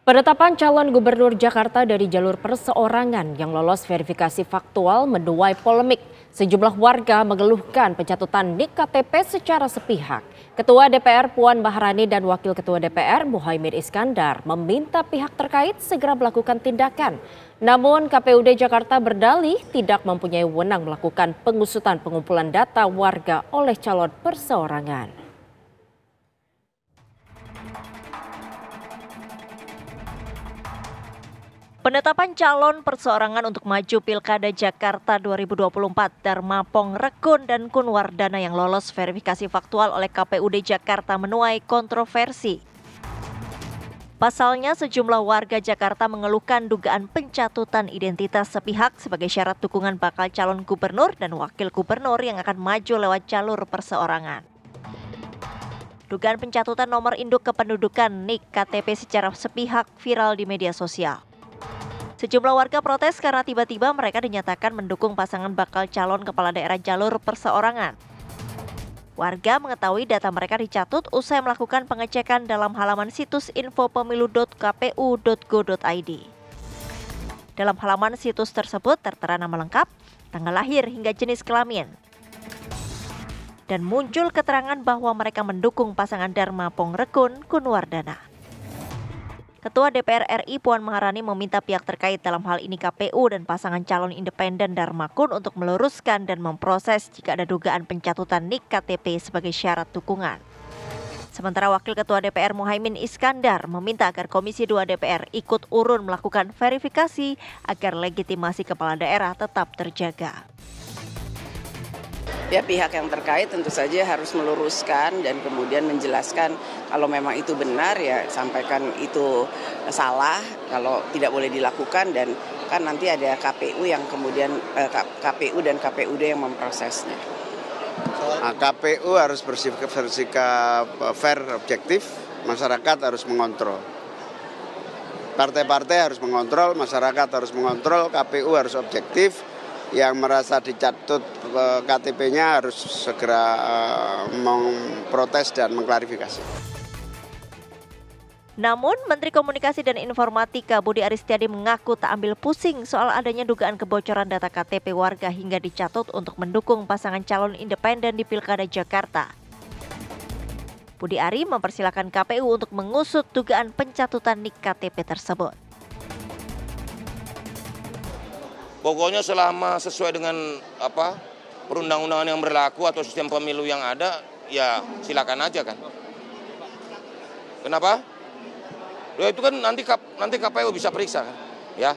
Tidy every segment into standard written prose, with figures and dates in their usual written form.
Penetapan calon gubernur Jakarta dari jalur perseorangan yang lolos verifikasi faktual menuai polemik. Sejumlah warga mengeluhkan pencatutan NIK KTP secara sepihak. Ketua DPR Puan Maharani dan Wakil Ketua DPR Muhaimin Iskandar meminta pihak terkait segera melakukan tindakan. Namun KPUD Jakarta berdalih tidak mempunyai wewenang melakukan pengusutan pengumpulan data warga oleh calon perseorangan. Penetapan calon perseorangan untuk maju Pilkada Jakarta 2024 Darmapong Rekun dan Kunwardana yang lolos verifikasi faktual oleh KPUD Jakarta menuai kontroversi. Pasalnya sejumlah warga Jakarta mengeluhkan dugaan pencatutan identitas sepihak sebagai syarat dukungan bakal calon gubernur dan wakil gubernur yang akan maju lewat jalur perseorangan. Dugaan pencatutan nomor induk kependudukan NIK KTP secara sepihak viral di media sosial. Sejumlah warga protes karena tiba-tiba mereka dinyatakan mendukung pasangan bakal calon kepala daerah jalur perseorangan. Warga mengetahui data mereka dicatut usai melakukan pengecekan dalam halaman situs infopemilu.kpu.go.id. Dalam halaman situs tersebut tertera nama lengkap, tanggal lahir hingga jenis kelamin. Dan muncul keterangan bahwa mereka mendukung pasangan Darmapong Rekun Kunwardana. Ketua DPR RI Puan Maharani meminta pihak terkait dalam hal ini KPU dan pasangan calon independen Darmakun untuk meluruskan dan memproses jika ada dugaan pencatutan NIK KTP sebagai syarat dukungan. Sementara Wakil Ketua DPR Muhaimin Iskandar meminta agar Komisi 2 DPR ikut urun melakukan verifikasi agar legitimasi kepala daerah tetap terjaga. Ya, pihak yang terkait tentu saja harus meluruskan dan kemudian menjelaskan kalau memang itu benar ya sampaikan itu salah, kalau tidak boleh dilakukan, dan kan nanti ada KPU yang kemudian KPU dan KPUD yang memprosesnya. Nah, KPU harus bersikap fair, objektif, masyarakat harus mengontrol. Partai-partai harus mengontrol, masyarakat harus mengontrol, KPU harus objektif. Yang merasa dicatut KTP-nya harus segera memprotes dan mengklarifikasi. Namun, Menteri Komunikasi dan Informatika Budi Aristiadi mengaku tak ambil pusing soal adanya dugaan kebocoran data KTP warga hingga dicatut untuk mendukung pasangan calon independen di Pilkada Jakarta. Budi Ari mempersilahkan KPU untuk mengusut dugaan pencatutan NIK KTP tersebut. Pokoknya selama sesuai dengan perundang-undangan yang berlaku atau sistem pemilu yang ada, ya silakan aja kan. Kenapa? Ya itu kan nanti KPU bisa periksa kan, ya.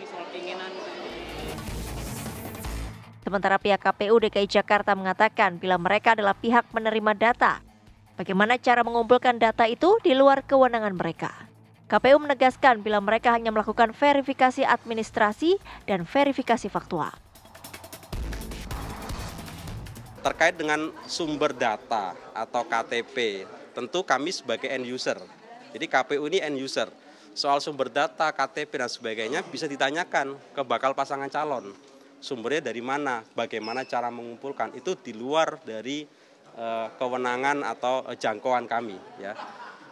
Sementara pihak KPU DKI Jakarta mengatakan bila mereka adalah pihak menerima data, bagaimana cara mengumpulkan data itu di luar kewenangan mereka. KPU menegaskan bila mereka hanya melakukan verifikasi administrasi dan verifikasi faktual. Terkait dengan sumber data atau KTP, tentu kami sebagai end user. Jadi KPU ini end user. Soal sumber data, KTP dan sebagainya bisa ditanyakan ke bakal pasangan calon. Sumbernya dari mana, bagaimana cara mengumpulkan, itu di luar dari kewenangan atau jangkauan kami, ya.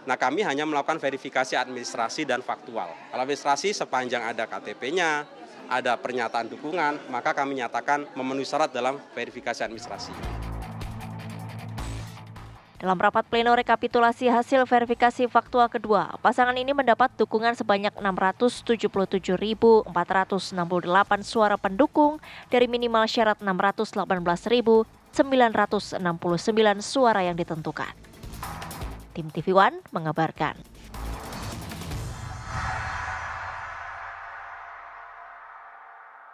Nah, kami hanya melakukan verifikasi administrasi dan faktual. Kalau administrasi sepanjang ada KTP-nya, ada pernyataan dukungan, maka kami nyatakan memenuhi syarat dalam verifikasi administrasi. Dalam rapat pleno rekapitulasi hasil verifikasi faktual kedua, pasangan ini mendapat dukungan sebanyak 677.468 suara pendukung dari minimal syarat 618.969 suara yang ditentukan. Tim TV One mengabarkan.